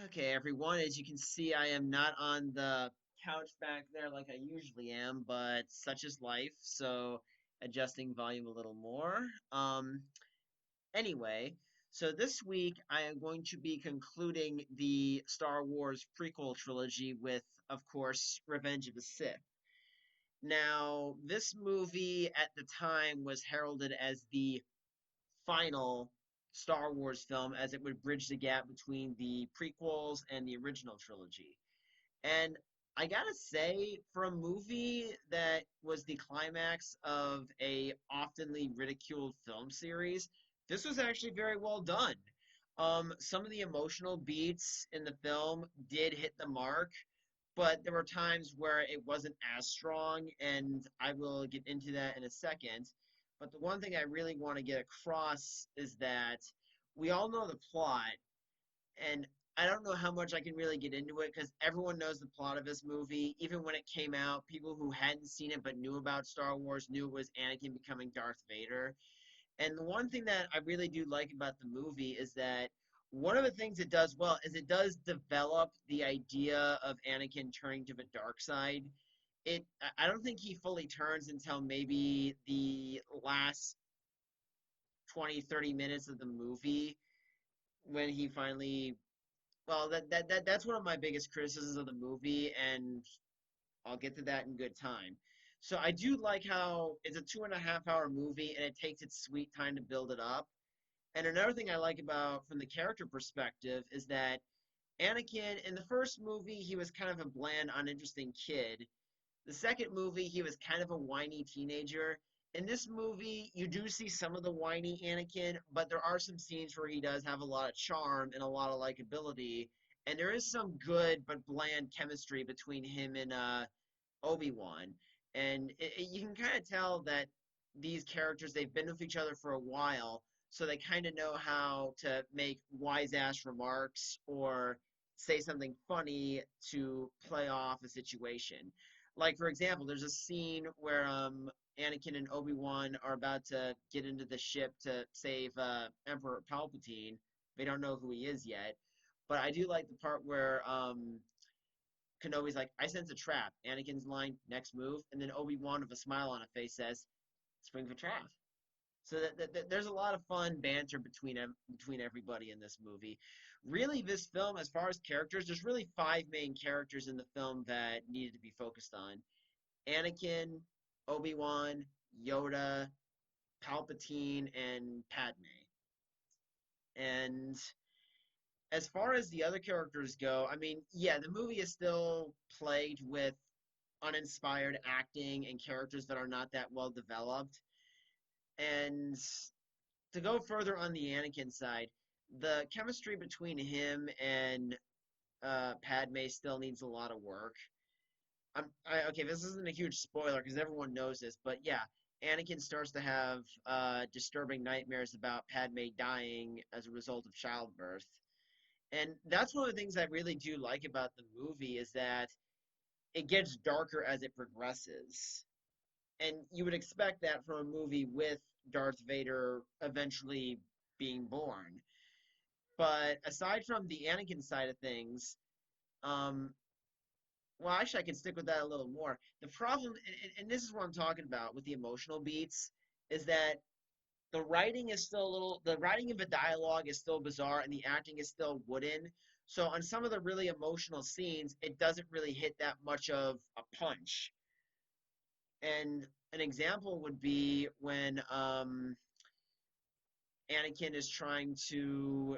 Okay, everyone, as you can see, I am not on the couch back there like I usually am, but such is life, so adjusting volume a little more. Anyway, so this week I am going to be concluding the Star Wars prequel trilogy with, of course, Revenge of the Sith. Now, this movie at the time was heralded as the final Star Wars film as it would bridge the gap between the prequels and the original trilogy. And I gotta say, for a movie that was the climax of a oftenly ridiculed film series, this was actually very well done. Some of the emotional beats in the film did hit the mark, but there were times where it wasn't as strong, and I will get into that in a second. But the one thing I really want to get across is that we all know the plot, and I don't know how much I can really get into it because everyone knows the plot of this movie. Even when it came out, people who hadn't seen it but knew about Star Wars knew it was Anakin becoming Darth Vader. And the one thing that I really do like about the movie is that one of the things it does well is it does develop the idea of Anakin turning to the dark side. I don't think he fully turns until maybe the last 20, 30 minutes of the movie when he finally, well, that's one of my biggest criticisms of the movie, and I'll get to that in good time. So I do like how it's a 2.5 hour movie and it takes its sweet time to build it up. And another thing I like about from the character perspective is that Anakin in the first movie he was kind of a bland, uninteresting kid. The second movie he was kind of a whiny teenager. In this movie, you do see some of the whiny Anakin, but there are some scenes where he does have a lot of charm and a lot of likability, and there is some good but bland chemistry between him and Obi-Wan. And you can kind of tell that these characters, they've been with each other for a while, so they kind of know how to make wise-ass remarks or say something funny to play off a situation. Like, for example, there's a scene where Anakin and Obi-Wan are about to get into the ship to save Emperor Palpatine. They don't know who he is yet. But I do like the part where Kenobi's like, I sense a trap. Anakin's line, next move. And then Obi-Wan with a smile on his face says, spring for trap. So there's a lot of fun banter between everybody in this movie. Really, this film, as far as characters, there's really five main characters in the film that needed to be focused on. Anakin, Obi-Wan, Yoda, Palpatine, and Padme. And as far as the other characters go, I mean, yeah, the movie is still plagued with uninspired acting and characters that are not that well developed. And to go further on the Anakin side, the chemistry between him and Padme still needs a lot of work. Okay, this isn't a huge spoiler because everyone knows this, but yeah, Anakin starts to have disturbing nightmares about Padme dying as a result of childbirth. And that's one of the things I really do like about the movie is that it gets darker as it progresses. And you would expect that from a movie with Darth Vader eventually being born. But aside from the Anakin side of things, um, well, actually, I can stick with that a little more. The problem, and this is what I'm talking about with the emotional beats, is that the writing of the dialogue is still bizarre and the acting is still wooden. So on some of the really emotional scenes, it doesn't really hit that much of a punch. And an example would be when Anakin is trying to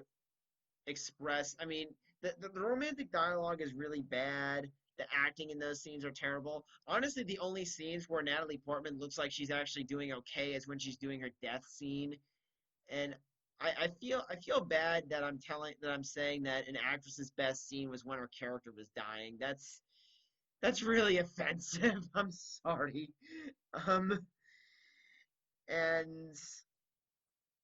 express. I mean, the romantic dialogue is really bad. The acting in those scenes are terrible. Honestly, the only scenes where Natalie Portman looks like she's actually doing okay is when she's doing her death scene. And I feel bad that I'm saying that an actress's best scene was when her character was dying. That's really offensive. I'm sorry. Um, and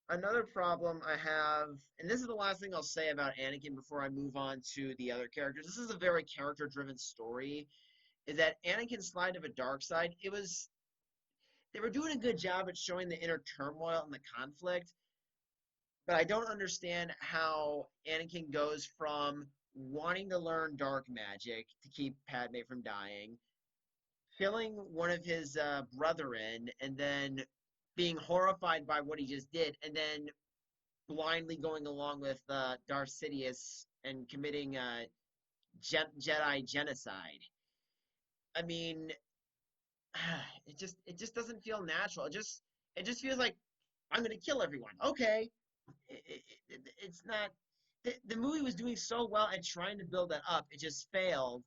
another problem I have, and this is the last thing I'll say about Anakin before I move on to the other characters. This is a very character-driven story. Is that Anakin's slide of a dark side? They were doing a good job at showing the inner turmoil and the conflict, but I don't understand how Anakin goes from wanting to learn dark magic to keep Padme from dying, killing one of his brethren, and then being horrified by what he just did, and then blindly going along with Darth Sidious and committing Jedi genocide. I mean, it just doesn't feel natural. It just feels like I'm gonna kill everyone. Okay, it's not. The movie was doing so well and trying to build that up. It just failed.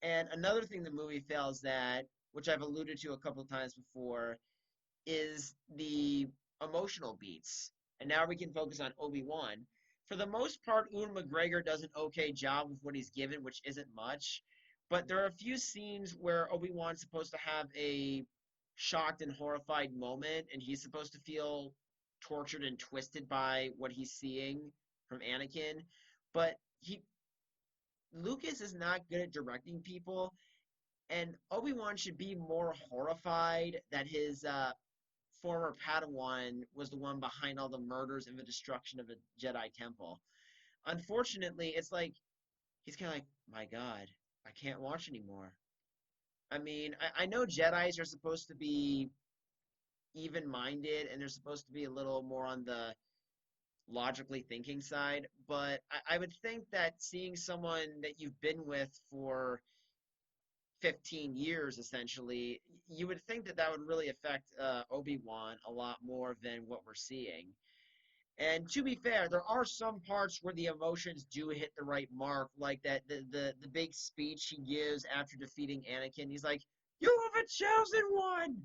And another thing the movie fails at, which I've alluded to a couple of times before, is the emotional beats. And now we can focus on Obi-Wan. For the most part, Ewan McGregor does an okay job with what he's given, which isn't much. But there are a few scenes where Obi-Wan's supposed to have a shocked and horrified moment, and he's supposed to feel tortured and twisted by what he's seeing from Anakin. But Lucas is not good at directing people, and Obi-Wan should be more horrified that his former Padawan was the one behind all the murders and the destruction of the Jedi Temple. Unfortunately, it's like he's kind of like, my God, I can't watch anymore. I mean, I know Jedis are supposed to be even-minded and they're supposed to be a little more on the logically thinking side, but I would think that seeing someone that you've been with for 15 years essentially, you would think that that would really affect Obi-Wan a lot more than what we're seeing. And to be fair, there are some parts where the emotions do hit the right mark, like that the big speech he gives after defeating Anakin. He's like, "You have a chosen one."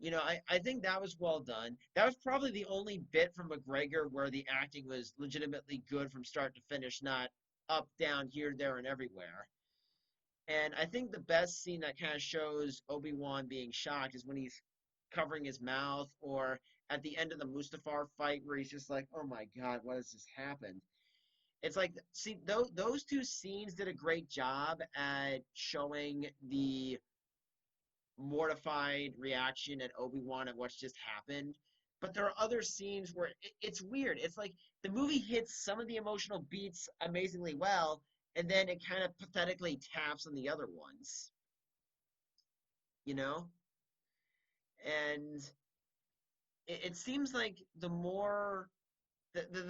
I think that was well done. That was probably the only bit from McGregor where the acting was legitimately good from start to finish, not up, down, here, there, and everywhere. And I think the best scene that kind of shows Obi-Wan being shocked is when he's covering his mouth, or at the end of the Mustafar fight where he's just like, "Oh my God, what has just happened?" It's like, see, those two scenes did a great job at showing the mortified reaction at Obi-Wan at what's just happened. But there are other scenes where it's weird. It's like the movie hits some of the emotional beats amazingly well, and then it kind of pathetically taps on the other ones, you know? And it seems like the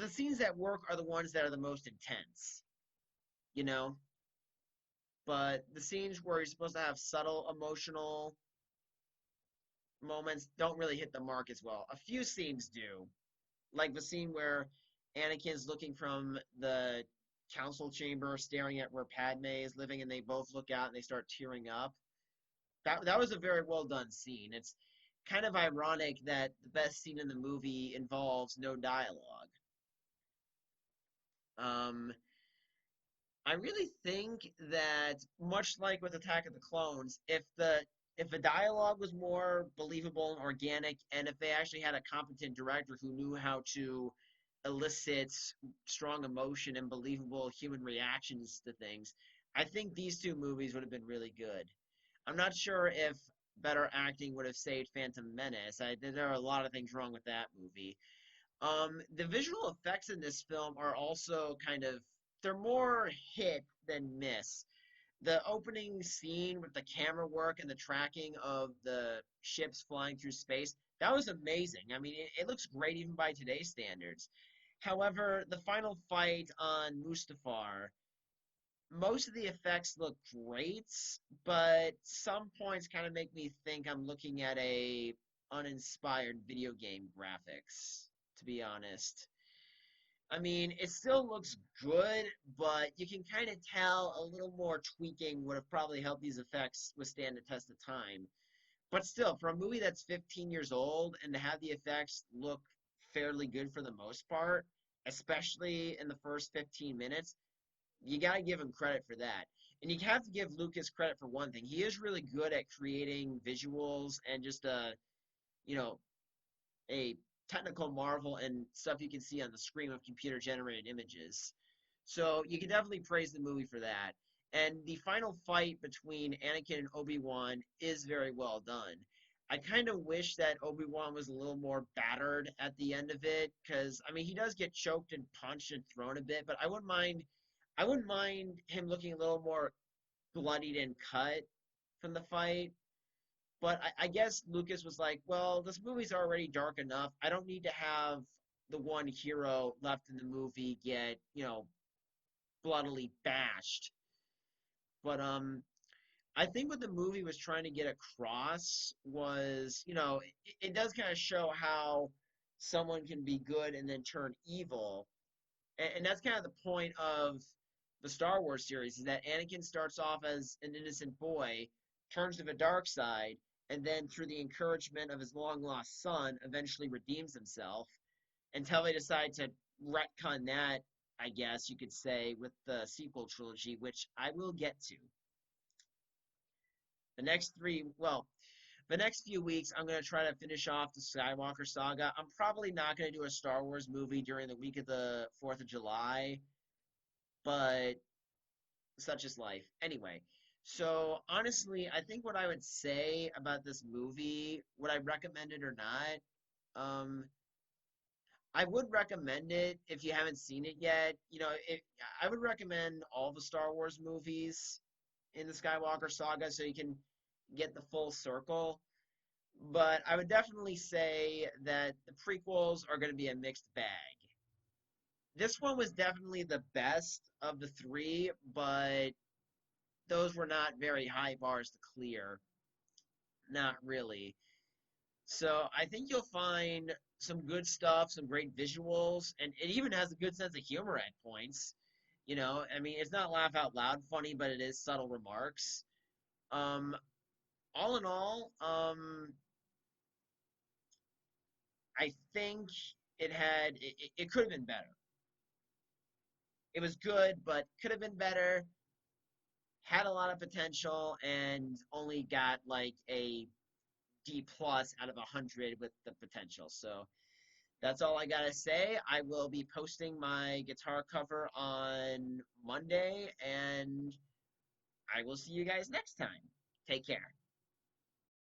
scenes that work are the ones that are the most intense, you know? But the scenes where you're supposed to have subtle emotional moments don't really hit the mark as well. A few scenes do, like the scene where Anakin's looking from the council chamber, staring at where Padme is living, and they both look out and they start tearing up. That was a very well done scene. It's kind of ironic that the best scene in the movie involves no dialogue. Um, I really think that much like with Attack of the Clones, if the dialogue was more believable and organic, and if they actually had a competent director who knew how to elicit strong emotion and believable human reactions to things, I think these two movies would have been really good. I'm not sure if better acting would have saved Phantom Menace. There are a lot of things wrong with that movie. The visual effects in this film are also they're more hit than miss. The opening scene with the camera work and the tracking of the ships flying through space, that was amazing. I mean, it looks great even by today's standards. However, the final fight on Mustafar, most of the effects look great, but some points kind of make me think I'm looking at a uninspired video game graphics, to be honest. I mean, it still looks good, but you can kind of tell a little more tweaking would have probably helped these effects withstand the test of time. But still, for a movie that's 15 years old and to have the effects look fairly good for the most part, especially in the first 15 minutes, you got to give him credit for that. And you have to give Lucas credit for one thing. He is really good at creating visuals and just you know, a technical marvel and stuff you can see on the screen of computer generated images. So you can definitely praise the movie for that. And the final fight between Anakin and Obi-Wan is very well done. I kind of wish that Obi-Wan was a little more battered at the end of it, because, I mean, he does get choked and punched and thrown a bit, but I wouldn't mind I wouldn't mind him looking a little more bloodied and cut from the fight. But I guess Lucas was like, well, this movie's already dark enough. I don't need to have the one hero left in the movie get, bloodily bashed. But I think what the movie was trying to get across was, it does kind of show how someone can be good and then turn evil. And that's kind of the point of the Star Wars series is that Anakin starts off as an innocent boy, turns to the dark side, and then through the encouragement of his long lost son, eventually redeems himself until they decide to retcon that, I guess you could say, with the sequel trilogy, which I will get to. The next three, well, the next few weeks, I'm going to try to finish off the Skywalker saga. I'm probably not going to do a Star Wars movie during the week of the 4th of July, but such is life. Anyway, so honestly, I think what I would say about this movie, would I recommend it or not? Um, I would recommend it if you haven't seen it yet. I would recommend all the Star Wars movies in the Skywalker saga so you can get the full circle. But I would definitely say that the prequels are going to be a mixed bag. This one was definitely the best of the three, but those were not very high bars to clear. Not really. So I think you'll find some good stuff, some great visuals, and it even has a good sense of humor at points. I mean, it's not laugh out loud funny, but it is subtle remarks. Um, all in all, I think it could have been better. It was good, but could have been better. Had a lot of potential, and only got like a D plus out of 100 with the potential. So that's all I gotta say. I will be posting my guitar cover on Monday, and I will see you guys next time. Take care.